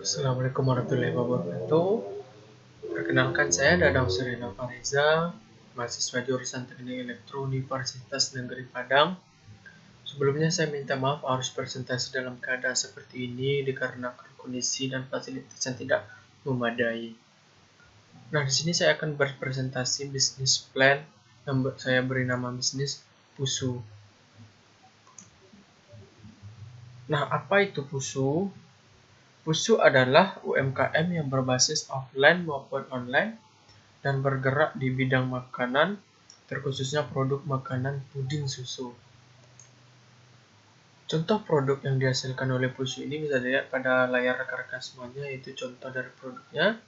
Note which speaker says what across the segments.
Speaker 1: Assalamualaikum warahmatullahi wabarakatuh. Perkenalkan, saya Dadang Surya Fariza, mahasiswa jurusan Teknik Elektro Universitas Negeri Padang. Sebelumnya saya minta maaf harus presentasi dalam keadaan seperti ini dikarenakan kondisi dan fasilitas yang tidak memadai. Nah, di sini saya akan berpresentasi bisnis plan yang saya beri nama bisnis PUSU. Nah, apa itu PUSU? PUSU adalah UMKM yang berbasis offline maupun online dan bergerak di bidang makanan, terkhususnya produk makanan puding susu. Contoh produk yang dihasilkan oleh PUSU ini bisa dilihat pada layar rekan-rekan semuanya, yaitu contoh dari produknya.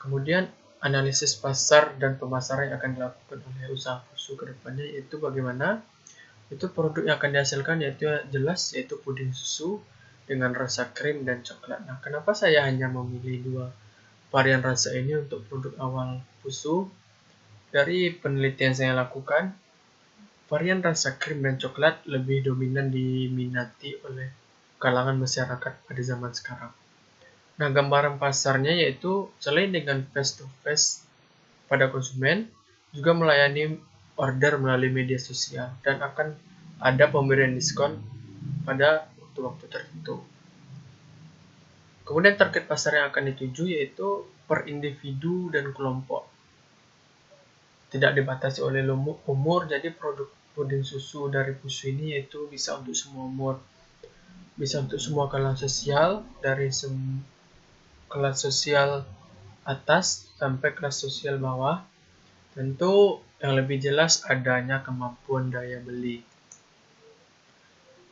Speaker 1: Kemudian analisis pasar dan pemasaran yang akan dilakukan oleh usaha PUSU ke depannya, yaitu bagaimana itu produk yang akan dihasilkan yaitu puding susu dengan rasa krim dan coklat. Nah, kenapa saya hanya memilih dua varian rasa ini untuk produk awal PUSU? Dari penelitian saya lakukan, varian rasa krim dan coklat lebih dominan diminati oleh kalangan masyarakat pada zaman sekarang. Nah, gambaran pasarnya yaitu selain dengan face-to-face pada konsumen, juga melayani order melalui media sosial dan akan ada pemberian diskon pada waktu-waktu tertentu. Kemudian target pasar yang akan dituju yaitu per individu dan kelompok. Tidak dibatasi oleh umur, jadi produk puding susu dari PUSU ini yaitu bisa untuk semua umur, bisa untuk semua kelas sosial, dari kelas sosial atas sampai kelas sosial bawah. Tentu yang lebih jelas adanya kemampuan daya beli.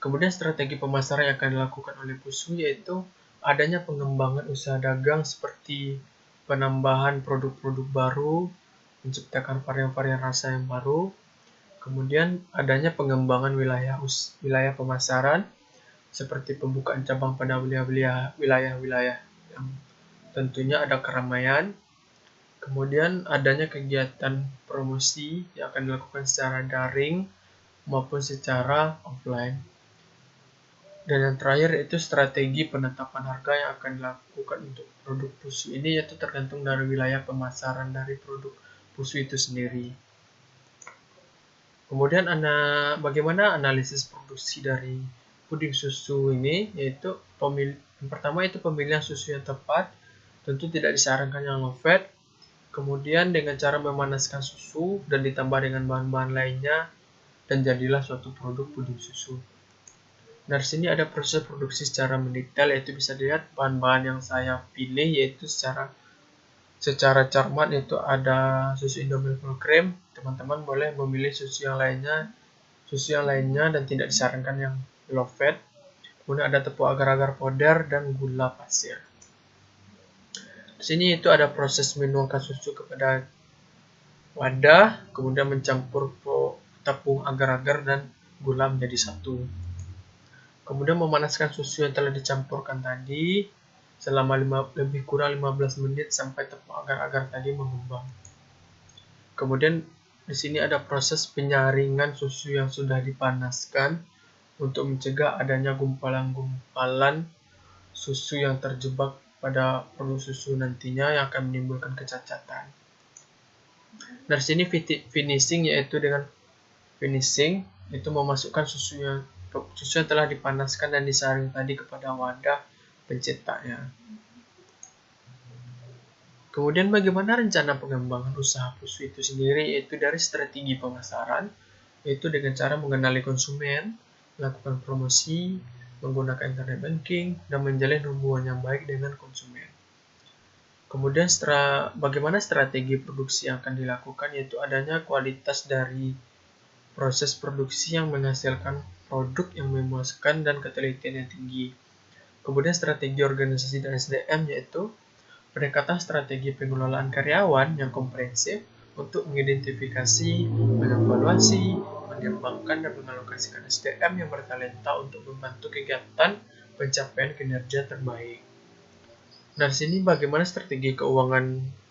Speaker 1: Kemudian strategi pemasaran yang akan dilakukan oleh PUSU yaitu adanya pengembangan usaha dagang seperti penambahan produk-produk baru, menciptakan varian-varian rasa yang baru. Kemudian adanya pengembangan wilayah pemasaran seperti pembukaan cabang pada wilayah-wilayah yang tentunya ada keramaian. Kemudian adanya kegiatan promosi yang akan dilakukan secara daring maupun secara offline. Dan yang terakhir itu strategi penetapan harga yang akan dilakukan untuk produk PUSU ini, yaitu tergantung dari wilayah pemasaran dari produk PUSU itu sendiri. Kemudian bagaimana analisis produksi dari puding susu ini, yaitu yang pertama itu pemilihan susu yang tepat, tentu tidak disarankan yang low fat. Kemudian dengan cara memanaskan susu dan ditambah dengan bahan-bahan lainnya, dan jadilah suatu produk puding susu. Dari sini ada proses produksi secara mendetail, yaitu bisa dilihat bahan-bahan yang saya pilih yaitu secara cermat, yaitu ada susu Indomilk full cream. Teman-teman boleh memilih susu yang lainnya dan tidak disarankan yang low fat. Kemudian ada tepung agar-agar powder dan gula pasir. Di sini itu ada proses menuangkan susu kepada wadah, kemudian mencampur tepung agar-agar dan gula menjadi satu. Kemudian memanaskan susu yang telah dicampurkan tadi selama lebih kurang 15 menit sampai tepung agar-agar tadi mengembang. Kemudian di sini ada proses penyaringan susu yang sudah dipanaskan untuk mencegah adanya gumpalan-gumpalan susu yang terjebak pada produk susu nantinya yang akan menimbulkan kecacatan. Dari sini finishing, yaitu dengan finishing itu memasukkan susu yang telah dipanaskan dan disaring tadi kepada wadah pencetaknya. Kemudian bagaimana rencana pengembangan usaha PUSU itu sendiri, yaitu dari strategi pemasaran, yaitu dengan cara mengenali konsumen, melakukan promosi, menggunakan internet banking, dan menjalin hubungan yang baik dengan konsumen. Kemudian bagaimana strategi produksi yang akan dilakukan, yaitu adanya kualitas dari proses produksi yang menghasilkan produk yang memuaskan dan ketelitian yang tinggi. Kemudian strategi organisasi dan SDM, yaitu pendekatan strategi pengelolaan karyawan yang komprehensif untuk mengidentifikasi, mengevaluasi, mengembangkan dan mengalokasikan SDM yang bertalenta untuk membantu kegiatan pencapaian kinerja terbaik. Dari sini bagaimana strategi keuangan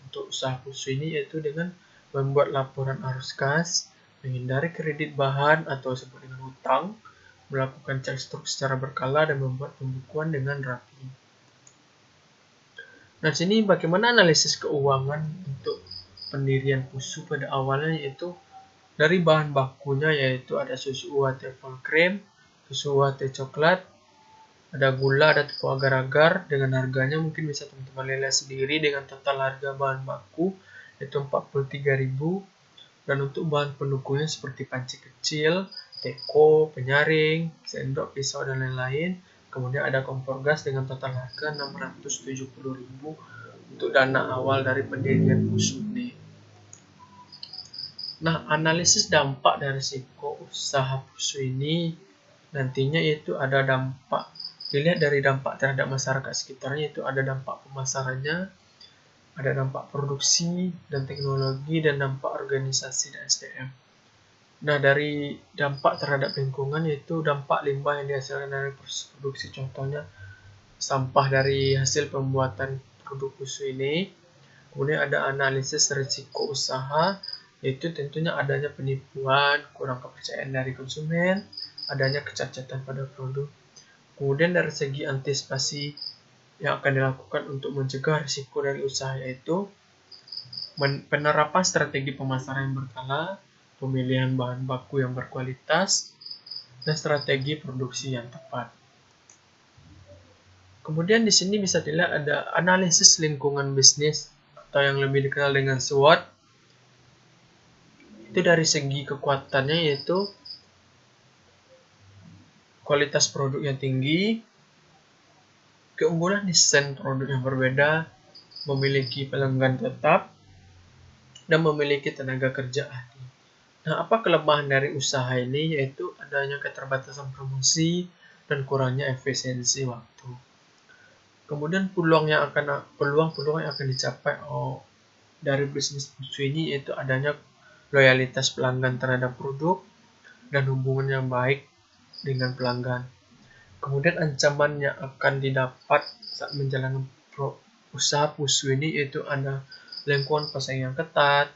Speaker 1: untuk usaha PUSU ini, yaitu dengan membuat laporan arus kas, menghindari kredit bahan atau disebut dengan hutang, melakukan cek stok secara berkala dan membuat pembukuan dengan rapi. Nah, sini bagaimana analisis keuangan untuk pendirian Fusu pada awalnya, yaitu dari bahan bakunya, yaitu ada susu UHT full cream, susu UHT coklat, ada gula, ada tepung agar-agar. Dengan harganya mungkin bisa teman-teman lihat sendiri dengan total harga bahan baku yaitu 43.000. Dan untuk bahan pendukungnya seperti panci kecil, teko, penyaring, sendok, pisau, dan lain-lain. Kemudian ada kompor gas dengan total harga 670.000 untuk dana awal dari pendirian Fusu ini. Nah, analisis dampak dari risiko usaha Fusu ini nantinya itu ada dampak, dilihat dari dampak terhadap masyarakat sekitarnya, itu ada dampak pemasarannya, ada dampak produksi dan teknologi, dan dampak organisasi dan SDM. Nah, dari dampak terhadap lingkungan yaitu dampak limbah yang dihasilkan dari proses produksi, contohnya sampah dari hasil pembuatan produk Fusu ini. Kemudian ada analisis risiko usaha, yaitu tentunya adanya penipuan, kurang kepercayaan dari konsumen, adanya kecacatan pada produk. Kemudian dari segi antisipasi yang akan dilakukan untuk mencegah risiko dari usaha, yaitu penerapan strategi pemasaran yang berkala, pemilihan bahan baku yang berkualitas, dan strategi produksi yang tepat. Kemudian di sini bisa dilihat ada analisis lingkungan bisnis atau yang lebih dikenal dengan SWOT. Itu dari segi kekuatannya, yaitu kualitas produk yang tinggi, keunggulan desain produk yang berbeda, memiliki pelanggan tetap, dan memiliki tenaga kerja ahli. Nah, apa kelemahan dari usaha ini? Yaitu adanya keterbatasan promosi dan kurangnya efisiensi waktu. Kemudian peluang yang akan dicapai dari bisnis Fusu ini yaitu adanya loyalitas pelanggan terhadap produk dan hubungan yang baik dengan pelanggan. Kemudian ancaman yang akan didapat saat menjalankan usaha Fusu ini yaitu ada lingkungan pasar yang ketat,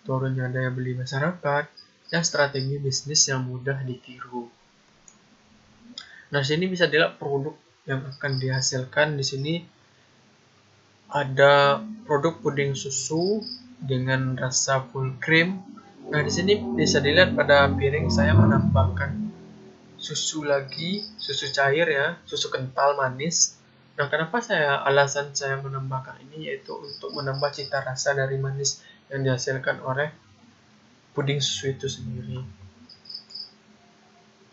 Speaker 1: turunnya daya beli masyarakat, dan strategi bisnis yang mudah ditiru. Nah, sini bisa dilihat produk yang akan dihasilkan. Di sini ada produk puding susu dengan rasa full cream. Nah, di sini bisa dilihat pada piring saya menambahkan susu lagi, susu cair ya, susu kental manis. Nah, kenapa alasan saya menambahkan ini yaitu untuk menambah cita rasa dari manis yang dihasilkan oleh puding susu itu sendiri.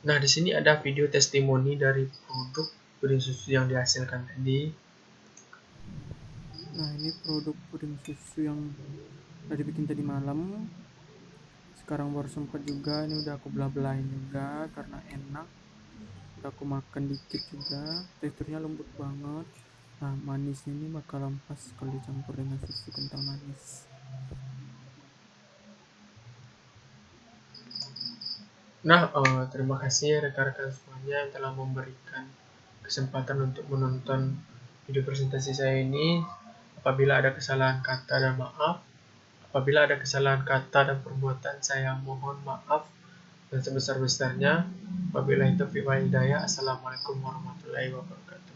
Speaker 1: Nah, di sini ada video testimoni dari produk puding susu yang dihasilkan tadi.
Speaker 2: Nah, ini produk puding susu yang udah dibikin tadi malam. Sekarang baru sempat juga, ini udah aku belah-belahin juga karena enak. Udah aku makan dikit juga, teksturnya lembut banget. Nah, manisnya ini bakalan pas kalau dicampur dengan susu kental manis.
Speaker 1: Nah, terima kasih rekan-rekan semuanya yang telah memberikan kesempatan untuk menonton video presentasi saya ini. Apabila ada kesalahan kata dan maaf. Apabila ada kesalahan kata dan perbuatan, saya mohon maaf dan sebesar-besarnya. Apabila itu fi hidayah. Assalamualaikum warahmatullahi wabarakatuh.